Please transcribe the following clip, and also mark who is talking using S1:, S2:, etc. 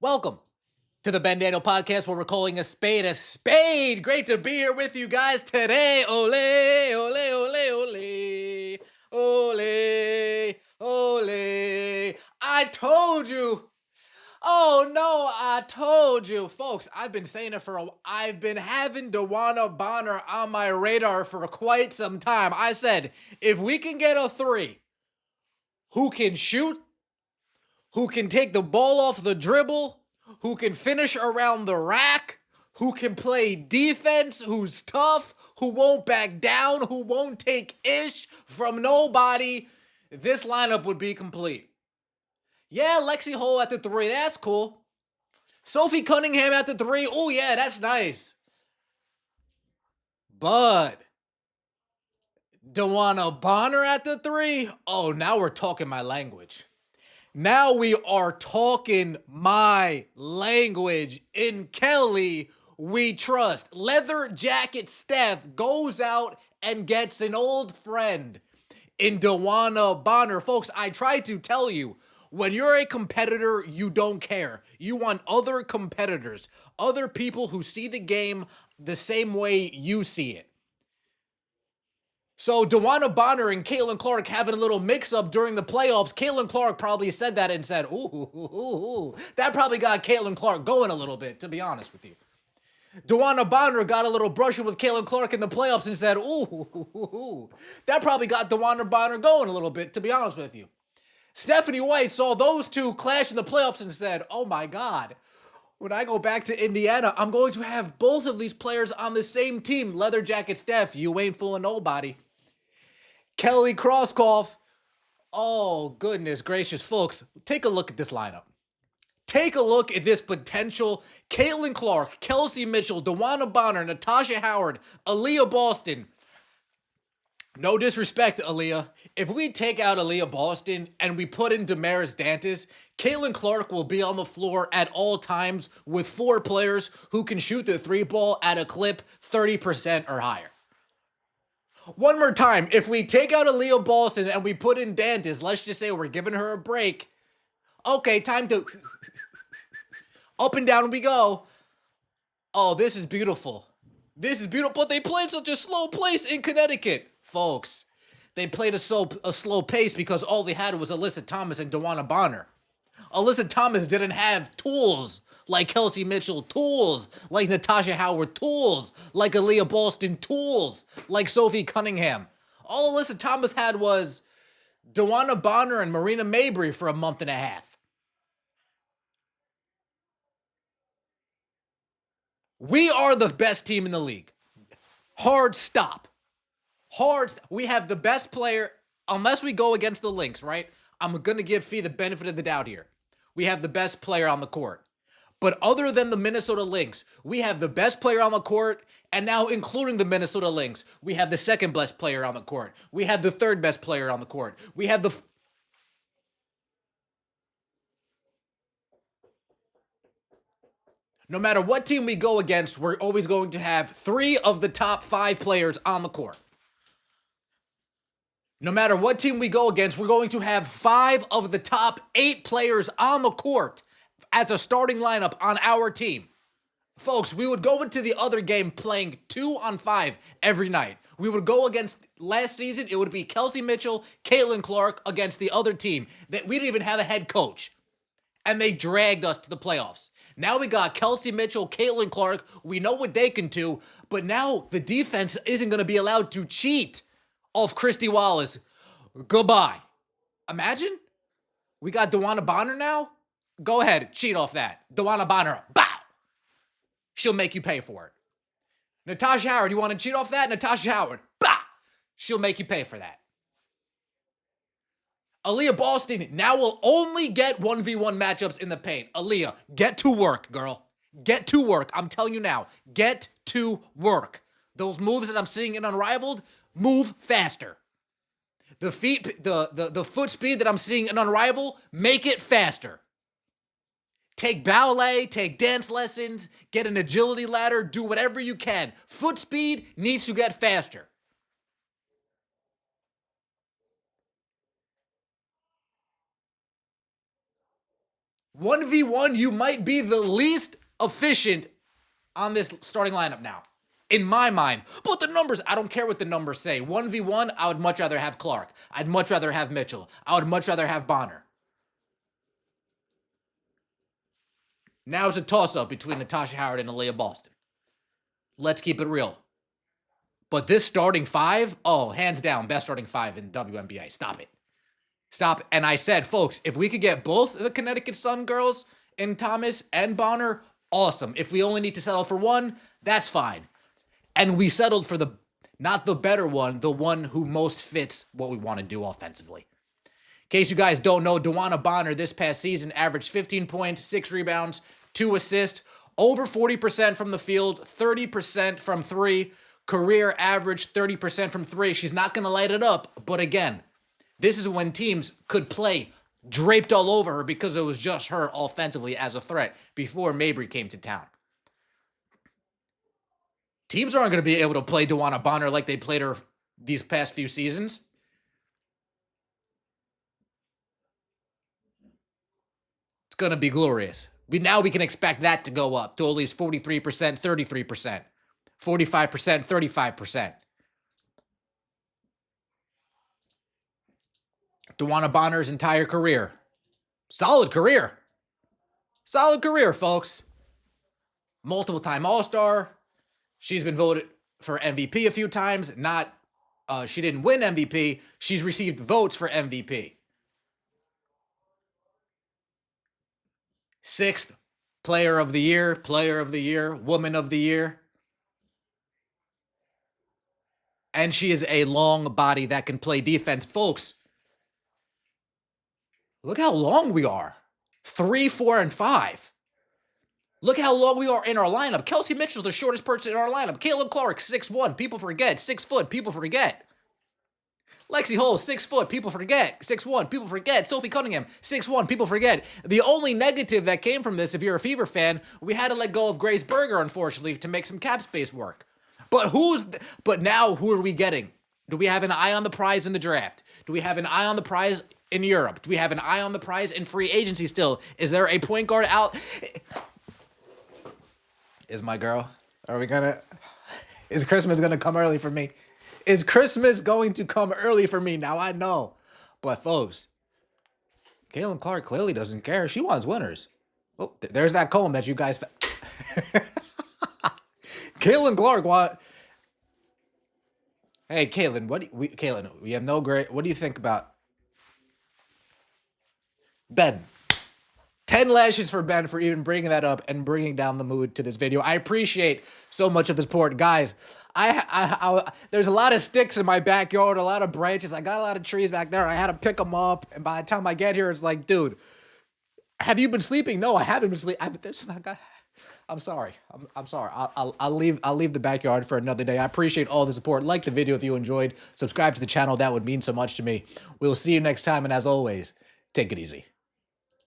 S1: Welcome to the Ben Daniel Podcast, where we're calling a spade a spade. Great to be here with you guys today. Ole, ole, ole, ole, ole, ole. I told you. Oh no, I told you. Folks, I've been saying it I've been having DEWANNA on my radar for quite some time. I said, if we can get a three who can shoot, who can take the ball off the dribble, who can finish around the rack, who can play defense, who's tough, who won't back down, who won't take ish from nobody, this lineup would be complete. Yeah, Lexi Hole at the three, that's cool. Sophie Cunningham at the three, oh yeah, that's nice. But DEWANNA BONNER at the three, oh, now we're talking my language. Now we are talking my language. In Kelly, we trust. Leather Jacket Steph goes out and gets an old friend in DEWANNA BONNER. Folks, I tried to tell you, when you're a competitor, you don't care. You want other competitors, other people who see the game the same way you see it. So DEWANNA BONNER and Caitlin Clark having a little mix-up during the playoffs. Caitlin Clark probably said that and said, ooh. That probably got Caitlin Clark going a little bit, to be honest with you. DEWANNA BONNER got a little brushing with Caitlin Clark in the playoffs and said, ooh. That probably got DEWANNA BONNER going a little bit, to be honest with you. Stephanie White saw those two clash in the playoffs and said, oh my God. When I go back to Indiana, I'm going to have both of these players on the same team. Leather Jacket Steph, you ain't fooling nobody. Kelly Krauskopf. Oh, goodness gracious. Folks, take a look at this lineup. Take a look at this potential. Caitlin Clark, Kelsey Mitchell, DEWANNA BONNER, Natasha Howard, Aaliyah Boston. No disrespect, Aaliyah. If we take out Aaliyah Boston and we put in Damaris Dantas, Caitlin Clark will be on the floor at all times with four players who can shoot the three ball at a clip 30% or higher. One more time, if we take out Aaliyah Boston and we put in Dantas, let's just say we're giving her a break. Okay, time to up and down we go. Oh, this is beautiful. This is beautiful, but they played such a slow pace in Connecticut. Folks, they played a slow pace because all they had was Alyssa Thomas and DEWANNA BONNER. Alyssa Thomas didn't have tools like Kelsey Mitchell, tools like Natasha Howard, tools like Aaliyah Boston, tools like Sophie Cunningham. All Alyssa Thomas had was DEWANNA BONNER and Marina Mabry for a month and a half. We are the best team in the league. Hard stop. We have the best player, unless we go against the Lynx, right? I'm going to give Fee the benefit of the doubt here. We have the best player on the court. But other than the Minnesota Lynx, we have the best player on the court, and now including the Minnesota Lynx, we have the second best player on the court. We have the third best player on the court. We have the... No matter what team we go against, we're always going to have three of the top five players on the court. No matter what team we go against, we're going to have five of the top 8 players on the court as a starting lineup on our team. Folks, we would go into the other game playing 2-on-5 every night. We would go against, last season, it would be Kelsey Mitchell, Caitlin Clark against the other team. That we didn't even have a head coach. And they dragged us to the playoffs. Now we got Kelsey Mitchell, Caitlin Clark. We know what they can do. But now the defense isn't going to be allowed to cheat off Christy Wallace. Goodbye. Imagine we got DEWANNA BONNER now. Go ahead, cheat off that. DEWANNA BONNER, bow. She'll make you pay for it. Natasha Howard, you want to cheat off that? Natasha Howard, bah. She'll make you pay for that. Aaliyah Boston now will only get 1v1 matchups in the paint. Aaliyah, get to work, girl. Get to work. I'm telling you now, get to work. Those moves that I'm seeing in Unrivaled, move faster. The foot speed that I'm seeing in Unrivaled, make it faster. Take ballet, take dance lessons, get an agility ladder, do whatever you can. Foot speed needs to get faster. 1v1, you might be the least efficient on this starting lineup now, in my mind. But the numbers, I don't care what the numbers say. 1v1, I would much rather have Clark. I'd much rather have Mitchell. I would much rather have Bonner. Now it's a toss-up between Natasha Howard and Aaliyah Boston. Let's keep it real. But this starting five, oh, hands down, best starting five in WNBA. Stop it. Stop. And I said, folks, if we could get both the Connecticut Sun girls in Thomas and Bonner, awesome. If we only need to settle for one, that's fine. And we settled for not the better one, the one who most fits what we want to do offensively. In case you guys don't know, DeWanna Bonner this past season averaged 15 points, 6 rebounds, 2 assists, over 40% from the field, 30% from three, career average 30% from three. She's not going to light it up, but again, this is when teams could play draped all over her because it was just her offensively as a threat before Mabry came to town. Teams aren't going to be able to play DeWanna Bonner like they played her these past few seasons. It's going to be glorious. Now we can expect that to go up to at least 43%, 33%, 45%, 35%. DeWanna Bonner's entire career. Solid career. Solid career, folks. Multiple-time All-Star. She's been voted for MVP a few times. She didn't win MVP. She's received votes for MVP. 6th Player of the Year, Woman of the Year. And she is a long body that can play defense. Folks, look how long we are. 3, 4, and 5. Look how long we are in our lineup. Kelsey Mitchell's the shortest person in our lineup. Caitlin Clark, 6'1". People forget. 6 foot. People forget. Lexi Hull, 6 foot. People forget. 6'1". People forget. Sophie Cunningham, 6'1". People forget. The only negative that came from this, if you're a Fever fan, we had to let go of Grace Berger, unfortunately, to make some cap space work. But now who are we getting? Do we have an eye on the prize in the draft? Do we have an eye on the prize in Europe? Do we have an eye on the prize in free agency still? Is there a point guard out? Is my girl? Is Christmas gonna come early for me? Is Christmas going to come early for me? Now I know. But folks, Caitlin Clark clearly doesn't care. She wants winners. Oh, there's that comb that you guys... Caitlin Clark Hey, Caitlin, we have no great... What do you think about... Ben? 10 lashes for Ben for even bringing that up and bringing down the mood to this video. I appreciate so much of the support. Guys, there's a lot of sticks in my backyard, a lot of branches. I got a lot of trees back there. I had to pick them up. And by the time I get here, it's like, dude, have you been sleeping? No, I haven't been sleeping. I'm sorry. I'm sorry. I'll leave the backyard for another day. I appreciate all the support. Like the video if you enjoyed. Subscribe to the channel. That would mean so much to me. We'll see you next time. And as always, take it easy.